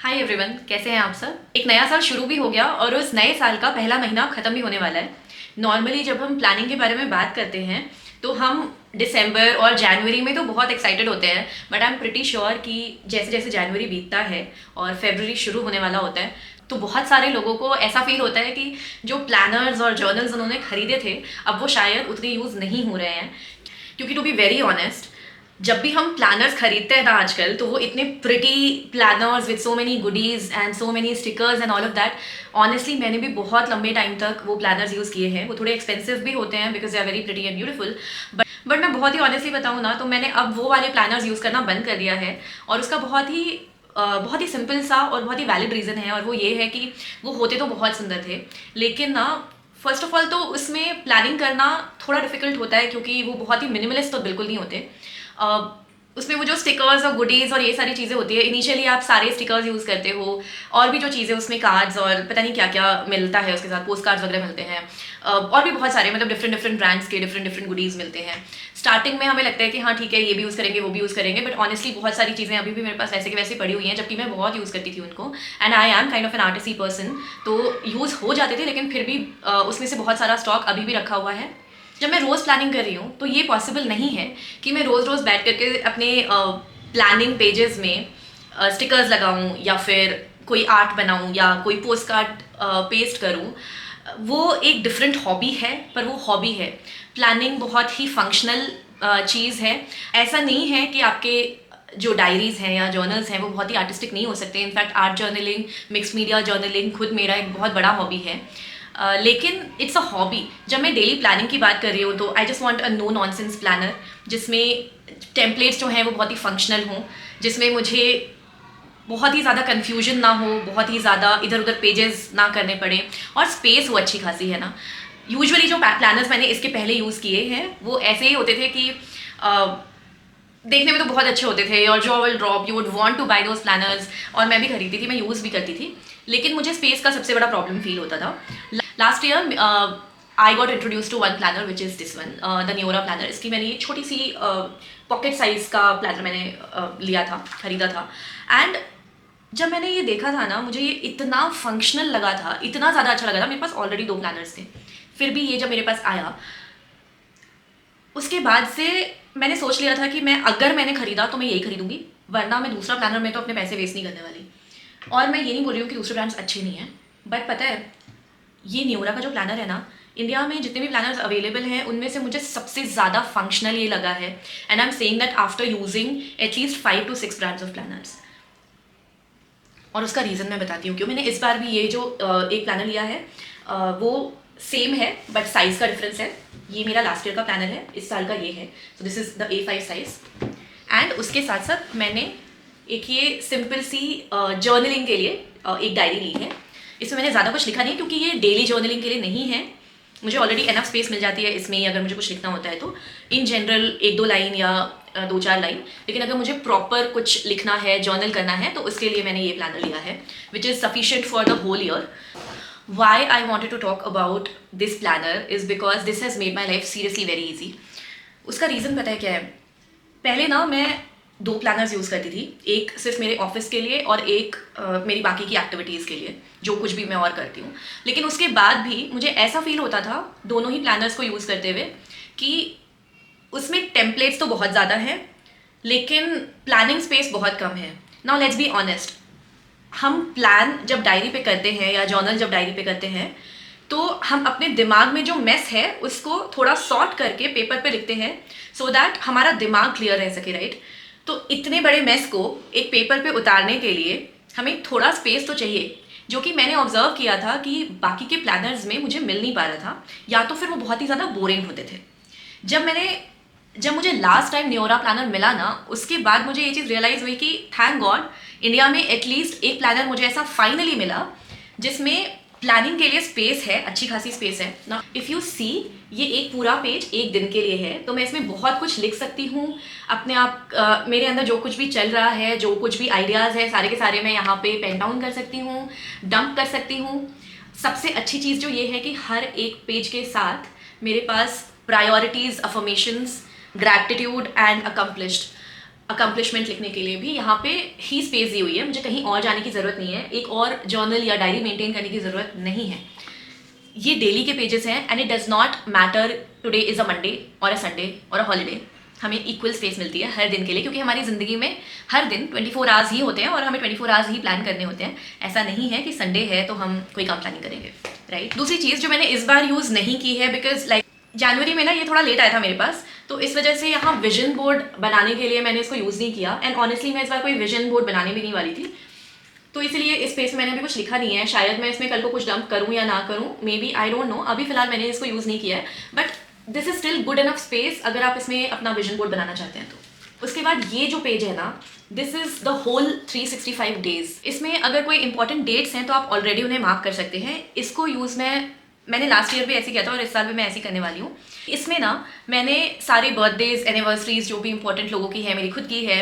Hi everyone, कैसे हैं आप सब। एक नया साल शुरू भी हो गया और उस नए साल का पहला महीना ख़त्म भी होने वाला है। नॉर्मली जब हम प्लानिंग के बारे में बात करते हैं तो हम दिसंबर और जनवरी में तो बहुत एक्साइटेड होते हैं, but I am pretty sure कि जैसे जैसे जनवरी बीतता है और फेबररी शुरू होने वाला होता है तो बहुत सारे लोगों को ऐसा फील होता है कि जो प्लानर्स और जर्नल्स उन्होंने खरीदे थे अब वो शायद उतने यूज़ नहीं हो रहे हैं। क्योंकि टू बी वेरी ऑनेस्ट, जब भी हम प्लानर्स खरीदते हैं ना आजकल, तो वो इतने pretty planners with so many goodies and so many stickers and all of that. Honestly मैंने भी बहुत लंबे टाइम तक वो प्लानर्स यूज़ किए हैं। वो थोड़े एक्सपेंसिव भी होते हैं because they are very pretty and beautiful, but मैं बहुत ही ऑनेस्टली बताऊँ ना तो मैंने अब वो वाले प्लानर्स यूज़ करना बंद कर दिया है। और उसका बहुत ही सिंपल सा और बहुत ही वैलिड रीज़न है, और वो ये है कि वो होते तो बहुत सुंदर थे, लेकिन ना फर्स्ट ऑफ ऑल तो उसमें प्लानिंग करना थोड़ा डिफिकल्ट होता है क्योंकि वो बहुत ही मिनिमलिस्ट तो बिल्कुल नहीं होते। उसमें वो जो स्टिकर्स और गुडीज़ और ये सारी चीज़ें होती है, इनिशियली आप सारे स्टिकर्स यूज़ करते हो और भी जो चीज़ें उसमें कार्ड्स और पता नहीं क्या क्या मिलता है उसके साथ, पोस्ट कार्ड्स वगैरह मिलते हैं, और भी बहुत सारे मतलब डिफरेंट डिफरेंट ब्रांड्स के डिफरेंट गुडीज़ मिलते हैं। स्टार्टिंग में हमें लगता है कि हाँ ठीक है, ये भी यूज़ करेंगे वो भी यूज़ करेंगे, बट ऑनेस्टली बहुत सारी चीज़ें अभी भी मेरे पास वैसे के वैसे पड़ी हुई हैं, जबकि मैं बहुत यूज़ करती थी उनको। And I am kind of an artisty person, तो यूज़ हो जाते थे, लेकिन फिर भी उसमें से बहुत सारा स्टॉक अभी भी रखा हुआ है। जब मैं रोज़ प्लानिंग कर रही हूँ तो ये पॉसिबल नहीं है कि मैं रोज़ रोज़ बैठ करके अपने प्लानिंग पेजेस में स्टिकर्स लगाऊं या फिर कोई आर्ट बनाऊं या कोई पोस्ट कार्ड पेस्ट करूं। वो एक डिफरेंट हॉबी है, पर वो हॉबी है। प्लानिंग बहुत ही फंक्शनल चीज़ है। ऐसा नहीं है कि आपके जो डायरीज़ हैं या जर्नल्स हैं वो बहुत ही आर्टिस्टिक नहीं हो सकते। In fact art journaling, mix media journaling खुद मेरा एक बहुत बड़ा हॉबी है। लेकिन इट्स अ हॉबी। जब मैं डेली प्लानिंग की बात कर रही हूँ तो I just want a no nonsense planner, जिसमें टेम्पलेट्स जो हैं वो बहुत ही फंक्शनल हों, जिसमें मुझे बहुत ही ज़्यादा कन्फ्यूजन ना हो, बहुत ही ज़्यादा इधर उधर पेजेस ना करने पड़े, और स्पेस वो अच्छी खासी है ना। यूजुअली जो प्लानर्स मैंने इसके पहले यूज़ किए हैं वो ऐसे ही होते थे कि देखने में तो बहुत अच्छे होते थे, और जो will drop, you would want to buy those planners, और मैं भी खरीदती थी, मैं यूज़ भी करती थी, लेकिन मुझे स्पेस का सबसे बड़ा प्रॉब्लम फील होता था। Last year I got introduce to one planner which is this one, the Nyora planner. इसकी मैंने ये छोटी सी पॉकेट साइज़ का प्लानर मैंने लिया था, खरीदा था। एंड जब मैंने ये देखा था ना, मुझे ये इतना फंक्शनल लगा था, इतना ज़्यादा अच्छा लगा था। मेरे पास ऑलरेडी 2 प्लानर्स थे, फिर भी ये जब मेरे पास आया उसके बाद से मैंने सोच लिया था कि अगर मैंने खरीदा तो मैं यही खरीदूंगी, वरना मैं दूसरा प्लानर में तो अपने पैसे वेस्ट नहीं करने वाली। और मैं ये नहीं बोल रही हूँ कि दूसरे ब्रांड्स अच्छे नहीं हैं, बट पता है ये न्योरा का जो प्लानर है ना, इंडिया में जितने भी प्लानर्स अवेलेबल हैं उनमें से मुझे सबसे ज़्यादा फंक्शनल ये लगा है। And I am saying that after using at least 5 to 6 brands of planners. और उसका रीज़न मैं बताती हूँ क्यों। मैंने इस बार भी ये जो एक प्लानर लिया है वो सेम है, बट साइज़ का डिफरेंस है। ये मेरा लास्ट ईयर का प्लानर है, इस साल का ये है। So this is the A5 size. And उसके साथ साथ मैंने एक ये सिंपल सी जर्नलिंग के लिए एक डायरी ली है। इसमें मैंने ज़्यादा कुछ लिखा नहीं क्योंकि ये डेली जर्नलिंग के लिए नहीं है। मुझे ऑलरेडी एनफ स्पेस मिल जाती है इसमें, अगर मुझे कुछ लिखना होता है तो इन जनरल 1-2 लाइन या 2-4 लाइन। लेकिन अगर मुझे प्रॉपर कुछ लिखना है, जर्नल करना है, तो उसके लिए मैंने ये प्लानर लिया है which is sufficient for the whole year. Why I wanted to talk about this planner is because this has made my life seriously very easy. उसका रीज़न पता है क्या है? पहले ना मैं 2 प्लानर्स यूज़ करती थी, एक सिर्फ मेरे ऑफिस के लिए और एक मेरी बाकी की एक्टिविटीज़ के लिए, जो कुछ भी मैं और करती हूँ। लेकिन उसके बाद भी मुझे ऐसा फील होता था दोनों ही प्लानर्स को यूज़ करते हुए कि उसमें टेम्पलेट्स तो बहुत ज़्यादा हैं, लेकिन प्लानिंग स्पेस बहुत कम है। नाउ लेट्स बी ऑनेस्ट, हम प्लान जब डायरी पे करते हैं या जर्नल जब डायरी पे करते हैं तो हम अपने दिमाग में जो मेस है उसको थोड़ा सॉर्ट करके पेपर पे लिखते हैं सो दैट हमारा दिमाग क्लियर रह सके, राइट। तो इतने बड़े मेस को एक पेपर पे उतारने के लिए हमें थोड़ा स्पेस तो चाहिए, जो कि मैंने ऑब्जर्व किया था कि बाकी के प्लानर्स में मुझे मिल नहीं पा रहा था, या तो फिर वो बहुत ही ज़्यादा बोरिंग होते थे। जब मुझे लास्ट टाइम न्योरा प्लानर मिला ना, उसके बाद मुझे ये चीज़ रियलाइज़ हुई कि थैंक गॉड इंडिया में एटलीस्ट एक प्लानर मुझे ऐसा फाइनली मिला जिसमें प्लानिंग के लिए स्पेस है, अच्छी खासी स्पेस है ना। इफ़ यू सी, ये एक पूरा पेज एक दिन के लिए है, तो मैं इसमें बहुत कुछ लिख सकती हूँ अपने आप। मेरे अंदर जो कुछ भी चल रहा है, जो कुछ भी आइडियाज़ है, सारे के सारे मैं यहाँ पे पेन डाउन कर सकती हूँ, डंप कर सकती हूँ। सबसे अच्छी चीज़ जो ये है कि हर एक पेज के साथ मेरे पास priorities, affirmations, gratitude and accomplished, accomplishment लिखने के लिए भी यहाँ पे ही स्पेस दी हुई है, मुझे कहीं और जाने की ज़रूरत नहीं है, एक और जर्नल या डायरी मेंटेन करने की ज़रूरत नहीं है। ये डेली के पेजेस हैं and it does not matter today is a Monday और अ संडे और अ हॉलीडे। हमें इक्वल स्पेस मिलती है हर दिन के लिए, क्योंकि हमारी ज़िंदगी में हर दिन 24 आवर्स ही होते हैं और हमें 24 आवर्स ही प्लान करने होते हैं। ऐसा नहीं है कि संडे है तो हम कोई काम प्लानिंग करेंगे, राइट। दूसरी चीज़ जो मैंने इस बार यूज़ नहीं की है, बिकॉज लाइक जनवरी में ना ये थोड़ा लेट आया था मेरे पास, तो इस वजह से यहाँ विजन बोर्ड बनाने के लिए मैंने इसको यूज़ नहीं किया। एंड ऑनेस्टली मैं इस बार कोई विजन बोर्ड बनाने भी नहीं वाली थी, तो इसलिए इस पेज में मैंने अभी कुछ लिखा नहीं है। शायद मैं इसमें कल को कुछ डंप करूँ या ना करूँ, may be, I don't know. अभी फिलहाल मैंने इसको यूज़ नहीं किया है, but this is still good enough space अगर आप इसमें अपना विजन बोर्ड बनाना चाहते हैं तो। उसके बाद ये जो पेज है ना, this is the whole 365 days. इसमें अगर कोई इंपॉर्टेंट डेट्स हैं तो आप ऑलरेडी उन्हें मार्क कर सकते हैं। इसको यूज़ मैंने लास्ट ईयर भी ऐसे किया था और इस साल भी मैं ऐसे करने वाली हूँ। इसमें ना मैंने सारे बर्थडेज, एनिवर्सरीज जो भी इंपॉर्टेंट लोगों की है, मेरी खुद की है,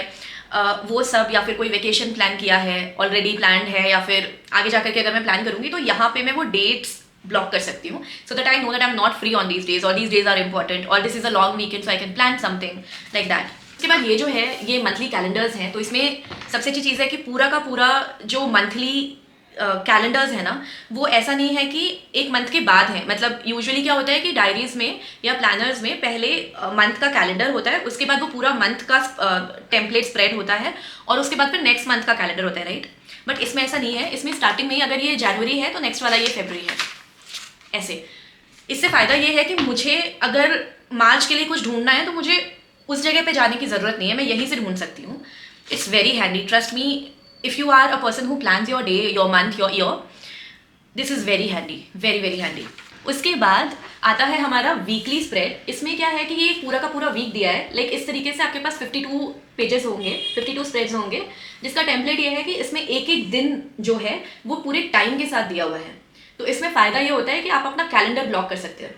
वो सब, या फिर कोई वेकेशन प्लान किया है, ऑलरेडी प्लान्ड है, या फिर आगे जाकर के अगर मैं प्लान करूँगी तो यहाँ पे मैं वो डेट्स ब्लॉक कर सकती हूँ, so that I know that I am not free on these days, और दीज डेज आर इंपॉर्टेंट, और this is a long weekend so I can plan something like that. उसके बाद ये जो है ये मंथली कैलेंडर्स हैं, तो इसमें सबसे अच्छी चीज़ है कि पूरा का पूरा जो मंथली कैलेंडर्स है ना, वो ऐसा नहीं है कि एक मंथ के बाद है। मतलब यूजुअली क्या होता है कि डायरीज में या प्लानर्स में पहले मंथ का कैलेंडर होता है, उसके बाद वो पूरा मंथ का टेम्पलेट स्प्रेड होता है, और उसके बाद फिर नेक्स्ट मंथ का कैलेंडर होता है, राइट। बट इसमें ऐसा नहीं है। इसमें स्टार्टिंग में ही अगर ये जनवरी है तो नेक्स्ट वाला ये फरवरी है, ऐसे। इससे फ़ायदा ये है कि मुझे अगर मार्च के लिए कुछ ढूंढना है तो मुझे उस जगह पे जाने की ज़रूरत नहीं है, मैं यहीं से ढूंढ सकती हूँ। It's very handy, trust me. If you are a person who plans your day, your month, your year, this is very handy, very very handy. उसके बाद आता है हमारा वीकली स्प्रेड। इसमें क्या है कि ये पूरा का पूरा वीक दिया है, लाइक इस तरीके से आपके पास 52 पेजेस होंगे, 52 स्प्रेड्स होंगे, जिसका टेम्पलेट ये है कि इसमें एक एक दिन जो है वो पूरे टाइम के साथ दिया हुआ है। तो इसमें फ़ायदा ये होता है कि आप अपना कैलेंडर ब्लॉक कर सकते हो।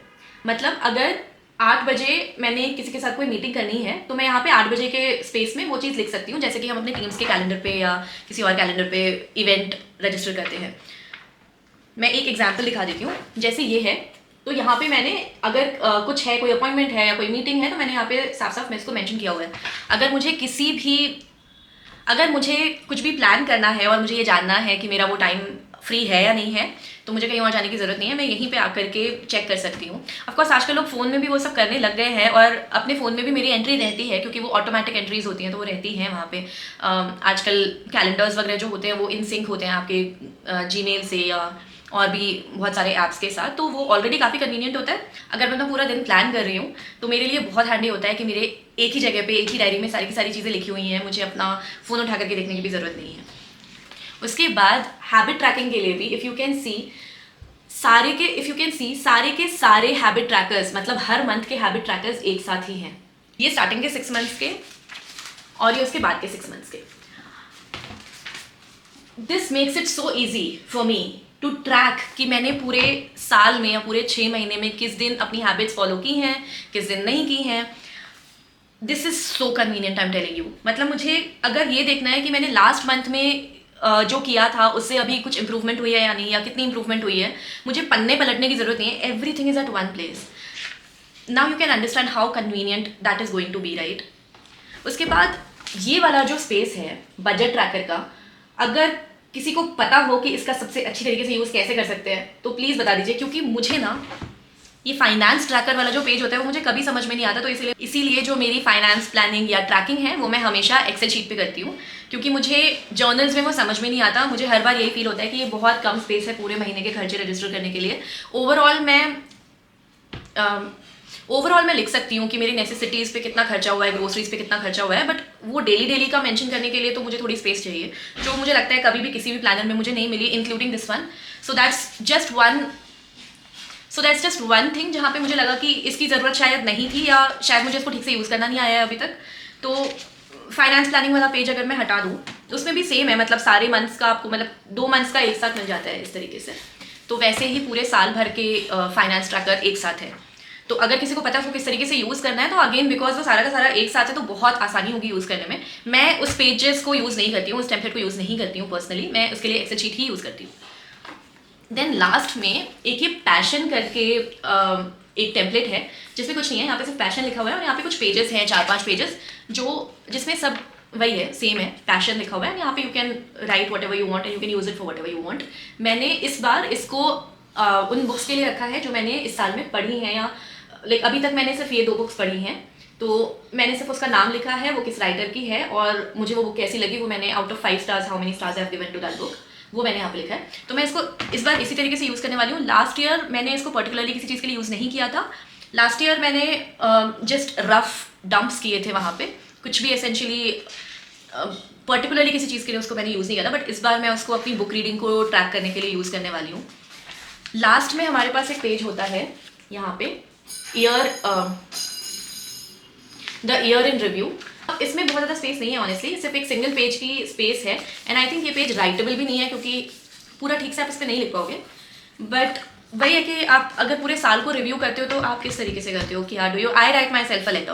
मतलब अगर 8 बजे मैंने किसी के साथ कोई मीटिंग करनी है तो मैं यहाँ पे 8 बजे के स्पेस में वो चीज़ लिख सकती हूँ, जैसे कि हम अपने टीम्स के कैलेंडर पे या किसी और कैलेंडर पे इवेंट रजिस्टर करते हैं। मैं एक एग्जाम्पल दिखा देती हूँ, जैसे ये है। तो यहाँ पे मैंने अगर कुछ है, कोई अपॉइंटमेंट है या कोई मीटिंग है, तो मैंने यहाँ पे साफ साफ मैं इसको मेंशन किया हुआ है। अगर मुझे कुछ भी प्लान करना है और मुझे ये जानना है कि मेरा वो टाइम फ्री है या नहीं है, तो मुझे कहीं और जाने की ज़रूरत नहीं है, मैं यहीं पे आकर के चेक कर सकती हूँ। ऑफकोर्स आजकल लोग फ़ोन में भी वो सब करने लग गए हैं, और अपने फ़ोन में भी मेरी एंट्री रहती है, क्योंकि वो ऑटोमेटिक एंट्रीज होती हैं तो वो रहती हैं वहाँ पे। आजकल कैलेंडर्स वगैरह जो होते हैं वो इन सिंक होते हैं आपके जीमेल से या और भी बहुत सारे ऐप्स के साथ, तो वो ऑलरेडी काफ़ी कन्वीनियंट होता है। अगर मैं अपना पूरा दिन प्लान कर रही हूँ तो मेरे लिए बहुत हैंडी होता है कि मेरे एक ही जगह पे, एक ही डायरी में सारी की सारी चीज़ें लिखी हुई हैं, मुझे अपना फ़ोन उठा करके देखने की भी ज़रूरत नहीं है। उसके बाद हैबिट ट्रैकिंग के लिए भी सारे के सारे हैबिट ट्रैकर्स, मतलब हर मंथ के हैबिट ट्रैकर्स एक साथ ही हैं। ये स्टार्टिंग के 6 मंथ्स के और ये उसके बाद के 6 मंथ्स के। This makes it so easy for me to track कि मैंने पूरे साल में या पूरे 6 महीने में किस दिन अपनी हैबिट्स फॉलो की हैं, किस दिन नहीं की हैं। This is so convenient, I am telling you. मतलब मुझे अगर ये देखना है कि मैंने लास्ट मंथ में जो किया था उससे अभी कुछ इंप्रूवमेंट हुई है या नहीं, या कितनी इंप्रूवमेंट हुई है, मुझे पन्ने पलटने की ज़रूरत नहीं है। Everything is at one place. Now you can understand how convenient that is going to be, right. उसके बाद ये वाला जो स्पेस है बजट ट्रैकर का, अगर किसी को पता हो कि इसका सबसे अच्छी तरीके से यूज़ कैसे कर सकते हैं तो प्लीज़ बता दीजिए, क्योंकि मुझे ना ये फाइनेंस ट्रैकर वाला जो पेज होता है वो मुझे कभी समझ में नहीं आता। तो इसीलिए जो मेरी फाइनेंस प्लानिंग या ट्रैकिंग है वो मैं हमेशा एक्सेल शीट पे करती हूँ, क्योंकि मुझे जर्नल्स में वो समझ में नहीं आता। मुझे हर बार यही फील होता है कि ये बहुत कम स्पेस है पूरे महीने के खर्चे रजिस्टर करने के लिए। ओवरऑल मैं लिख सकती हूँ कि मेरी नेसेसिटीज़ पे कितना खर्चा हुआ है, ग्रोसरीज पे कितना खर्चा हुआ है, बट वो डेली का मेंशन करने के लिए तो मुझे थोड़ी स्पेस चाहिए, जो मुझे लगता है कभी भी किसी भी प्लानर में मुझे नहीं मिली, including this one. So that's just one thing जहाँ पे मुझे लगा कि इसकी ज़रूरत शायद नहीं थी, या शायद मुझे इसको ठीक से यूज़ करना नहीं आया है अभी तक। तो फाइनेंस प्लानिंग वाला पेज अगर मैं हटा दूँ तो उसमें भी सेम है, मतलब सारे मंथ्स का आपको, मतलब 2 मंथ्स का एक साथ मिल जाता है इस तरीके से। तो वैसे ही पूरे साल भर के फाइनेंस ट्रैकर एक साथ है। तो अगर किसी को पता है उसको किस तरीके से यूज़ करना है, तो अगेन बिकॉज वो सारा का सारा एक साथ है तो बहुत आसानी होगी यूज़ करने में। मैं उस पेजेस को यूज़ नहीं करती हूँ, उस टेम्पलेट को यूज़ नहीं करती हूँ पर्सनली, मैं उसके लिए एक्सेल शीट ही यूज़ करती हूँ। देन लास्ट में एक ये पैशन करके एक टेम्पलेट है जिसमें कुछ नहीं है, यहाँ पे सिर्फ पैशन लिखा हुआ है, और यहाँ पे कुछ पेजेस हैं, 4-5 पेजेस, जिसमें सब वही है, सेम है, पैशन लिखा हुआ है, यहाँ पे you can write what ever you want and you can use it for what ever you want. मैंने इस बार इसको उन बुक्स के लिए रखा है जो मैंने इस साल में पढ़ी हैं, या लाइक अभी तक मैंने सिर्फ ये 2 बुक्स पढ़ी हैं, तो मैंने सिर्फ उसका नाम लिखा है, वो किस राइटर की है और मुझे वो बुक कैसी लगी, वो मैंने out of 5 stars how many stars I have given to that book, वो मैंने यहाँ पे लिखा है। तो मैं इसको इस बार इसी तरीके से यूज़ करने वाली हूँ। लास्ट ईयर मैंने इसको पर्टिकुलरली किसी चीज़ के लिए यूज़ नहीं किया था। लास्ट ईयर मैंने जस्ट रफ डंप्स किए थे वहाँ पे, कुछ भी एसेंशियली पर्टिकुलरली किसी चीज़ के लिए उसको मैंने यूज़ नहीं किया था, बट इस बार मैं उसको अपनी बुक रीडिंग को ट्रैक करने के लिए यूज़ करने वाली हूँ। लास्ट में हमारे पास एक पेज होता है यहाँ पे, द ईयर इन रिव्यू। इसमें बहुत ज़्यादा स्पेस नहीं है ऑनेस्टली, सिर्फ एक सिंगल पेज की स्पेस है, एंड आई थिंक ये पेज राइटेबल भी नहीं है क्योंकि पूरा ठीक से आप इस पर नहीं लिख पाओगे। बट वही है कि आप अगर पूरे साल को रिव्यू करते हो तो आप किस तरीके से करते हो कि यार do you, I write myself a letter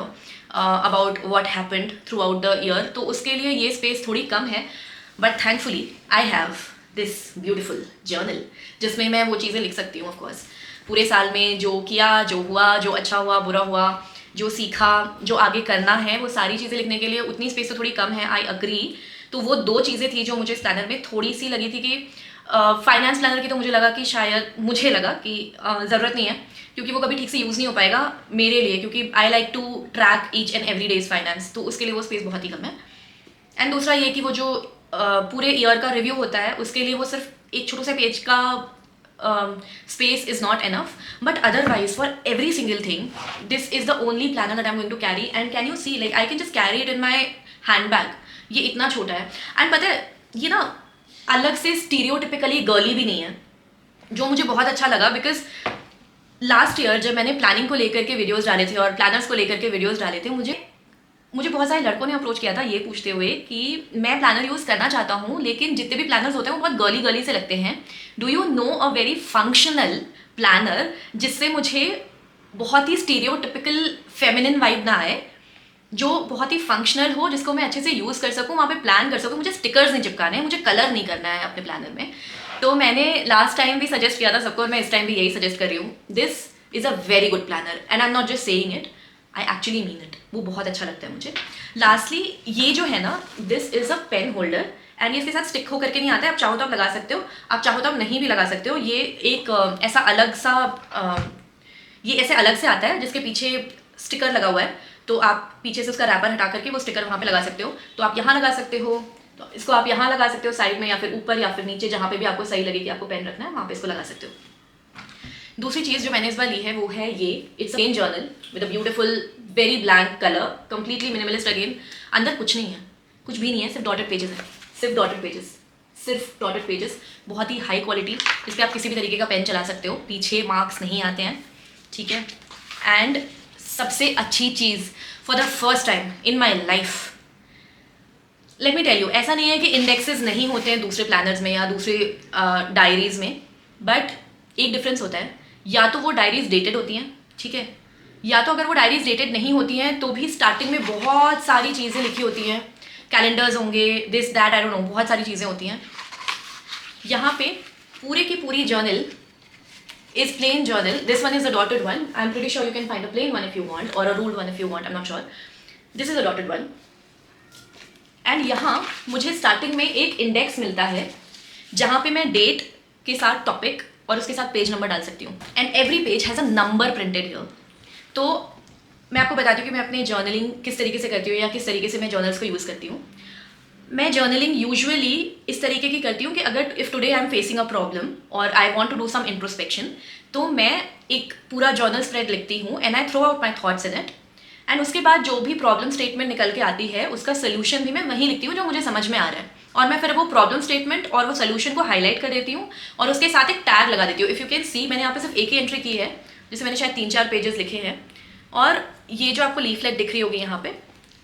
about what happened throughout the year, तो उसके लिए ये स्पेस थोड़ी कम है, but thankfully I have this beautiful journal जिसमें मैं वो चीज़ें लिख सकती हूँ। ऑफकोर्स पूरे साल में जो किया, जो हुआ, जो अच्छा हुआ, बुरा हुआ, जो सीखा, जो आगे करना है, वो सारी चीज़ें लिखने के लिए उतनी स्पेस तो थोड़ी कम है, आई अग्री। तो वो 2 चीज़ें थी जो मुझे इस प्लानर में थोड़ी सी लगी थी कि फाइनेंस प्लानर की तो मुझे लगा कि ज़रूरत नहीं है क्योंकि वो कभी ठीक से यूज़ नहीं हो पाएगा मेरे लिए, क्योंकि I like to track each and every days finance, तो उसके लिए वो स्पेस बहुत ही कम है। एंड दूसरा ये कि वो जो पूरे ईयर का रिव्यू होता है उसके लिए वो सिर्फ एक छोटा सा पेज का space is not enough, but otherwise for every single thing this is the only planner that I'm going to carry, and can you see like I can just carry it in my handbag, ये इतना छोटा है। And पता है ये ना अलग से स्टीरियोटिपिकली गर्ली भी नहीं है, जो मुझे बहुत अच्छा लगा, बिकॉज लास्ट ईयर जब मैंने प्लानिंग को लेकर के वीडियोस डाले थे और प्लानर्स को लेकर के वीडियोस डाले थे, मुझे बहुत सारे लड़कों ने अप्रोच किया था ये पूछते हुए कि मैं प्लानर यूज़ करना चाहता हूँ लेकिन जितने भी प्लानर्स होते हैं वो बहुत गर्ली से लगते हैं, do you know a very functional planner जिससे मुझे बहुत ही स्टीरियोटिपिकल फेमिनिन वाइब ना आए, जो बहुत ही फंक्शनल हो, जिसको मैं अच्छे से यूज़ कर सकूँ, वहाँ पे प्लान कर सकूँ, मुझे स्टिकर्स नहीं चिपकाने हैं, मुझे कलर नहीं करना है अपने प्लानर में। तो मैंने लास्ट टाइम भी सजेस्ट किया था सबको और मैं इस टाइम भी यही सजेस्ट कर रही हूँ, this is a very good planner and I am not just saying it, I actually mean it, वो बहुत अच्छा लगता है मुझे। लास्टली ये जो है ना, this is a pen holder एंड ये इसके साथ स्टिक होकर के नहीं आता है, आप चाहो तो आप लगा सकते हो, आप चाहो तो आप नहीं भी लगा सकते हो। ये एक ऐसा अलग सा ये ऐसे अलग से आता है जिसके पीछे स्टिकर लगा हुआ है, तो आप पीछे से उसका रैपर हटा करके वो स्टिकर वहाँ पे लगा सकते हो। तो आप यहाँ लगा सकते हो, तो इसको आप यहाँ लगा सकते हो साइड में, या फिर ऊपर या फिर नीचे, जहाँ पे भी आपको सही लगे कि आपको पेन रखना है वहाँ पे इसको लगा सकते हो। दूसरी चीज़ जो मैंने इस बार ली है वो है ये, it's plain journal with a beautiful very blank colour, completely minimalist again, अंदर कुछ नहीं है, कुछ भी नहीं है, सिर्फ डॉटेड पेजेस है, सिर्फ डॉटेड पेजेस, बहुत ही हाई क्वालिटी, जिस पर आप किसी भी तरीके का पेन चला सकते हो, पीछे मार्क्स नहीं आते हैं, ठीक है। एंड सबसे अच्छी चीज़, for the first time in my life, let me tell you, ऐसा नहीं है कि इंडेक्सेस नहीं होते हैं दूसरे प्लानर्स में या दूसरे डायरीज में, बट एक डिफरेंस होता है, या तो वो डायरीज डेटेड होती हैं, ठीक है, या तो अगर वो डायरीज डेटेड नहीं होती हैं तो भी स्टार्टिंग में बहुत सारी चीज़ें लिखी होती हैं, कैलेंडर्स होंगे, this that I don't know, बहुत सारी चीज़ें होती हैं। यहाँ पे पूरे की पूरी journal is plain journal, this one is a dotted one, I am pretty sure you can find a plain one if you want और a ruled one if you want, I am not sure, this is a dotted one. And यहाँ मुझे starting में एक index मिलता है जहाँ पे मैं डेट के साथ टॉपिक और उसके साथ पेज नंबर डाल सकती हूँ, and every page has a number printed here. तो मैं आपको बताती हूँ कि मैं अपने जर्नलिंग किस तरीके से करती हूँ या किस तरीके से मैं जर्नल्स को यूज़ करती हूँ। मैं जर्नलिंग यूजुअली इस तरीके की करती हूँ कि अगर if today I am facing a problem और I want to do some introspection, तो मैं एक पूरा जर्नल स्प्रेड लिखती हूँ and I throw out my thoughts in it, and उसके बाद जो भी प्रॉब्लम स्टेटमेंट निकल के आती है उसका सोल्यूशन भी मैं वहीं लिखती हूँ जो मुझे समझ में आ रहा है, और मैं फिर वो प्रॉब्लम स्टेटमेंट और वो सोल्यूशन को हाईलाइट कर देती हूँ और उसके साथ एक टैग लगा देती हूँ। इफ़ यू कैन सी, मैंने यहाँ पे सिर्फ एक ही एंट्री की है जिसे मैंने शायद 3-4 पेजेस लिखे हैं, और ये जो आपको लीफलेट दिख रही होगी यहाँ पे,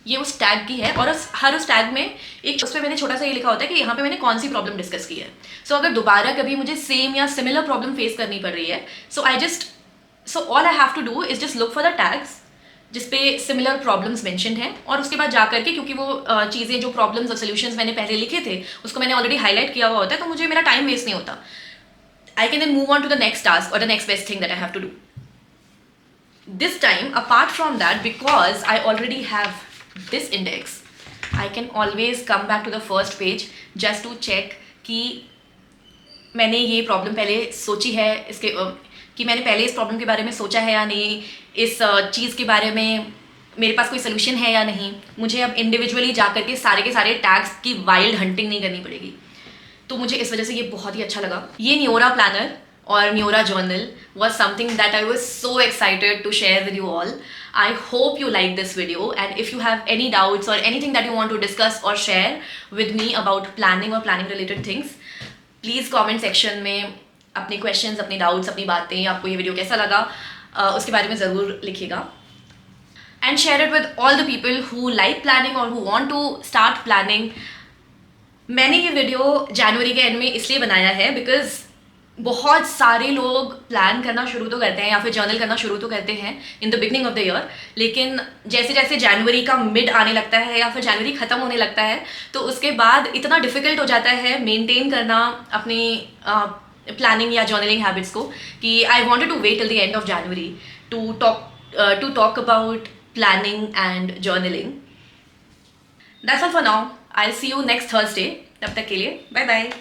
ये उस टैग की है, और उस टैग में एक उस पर मैंने छोटा सा ये लिखा होता है कि यहाँ पे मैंने कौन सी प्रॉब्लम डिस्कस की है। सो अगर दोबारा कभी मुझे सेम या सिमिलर प्रॉब्लम फेस करनी पड़ रही है, so all I have to do is just look for the tags जिसपे सिमिलर प्रॉब्लम्स मेंशन्ड हैं, और उसके बाद जाकर के, क्योंकि वो चीज़ें जो प्रॉब्लम्स और सोल्यूशंस मैंने पहले लिखे थे उसको मैंने ऑलरेडी हाईलाइट किया हुआ होता है, तो मुझे मेरा टाइम वेस्ट नहीं होता। I can then move on to the next task और the next best thing that I have to do. This time, apart from that, because I already have this index, I can always come back to the first page just to check कि मैंने ये problem पहले सोची है, इसके कि मैंने पहले इस प्रॉब्लम के बारे में सोचा है या नहीं, इस चीज़ के बारे में मेरे पास कोई सोल्यूशन है या नहीं। मुझे अब इंडिविजुअली जा करके सारे के सारे टैग्स की वाइल्ड हंटिंग नहीं करनी पड़ेगी। तो मुझे इस वजह से ये बहुत ही अच्छा लगा। ये न्योरा प्लानर और Neora journal was something that I was so excited to share with you all. I hope you like this video, and if you have any doubts or anything that you want to discuss or share with me about planning or planning related things, please comment section में अपने questions, अपने doubts, अपनी बातें, आपको ये video कैसा लगा उसके बारे में ज़रूर लिखिएगा। And share it with all the people who like planning or who want to start planning. मैंने ये वीडियो जनवरी के एंड में इसलिए बनाया है बिकॉज बहुत सारे लोग प्लान करना शुरू तो करते हैं या फिर जर्नल करना शुरू तो करते हैं in the beginning of the year, लेकिन जैसे जैसे जनवरी का मिड आने लगता है या फिर जनवरी ख़त्म होने लगता है तो उसके बाद इतना डिफ़िकल्ट हो जाता है मेंटेन करना अपनी प्लानिंग या जर्नलिंग हैबिट्स को कि I wanted to wait till the end of January to talk about planning and journaling. That's all for now. I'll see you next Thursday. तब तक के लिए बाय बाय।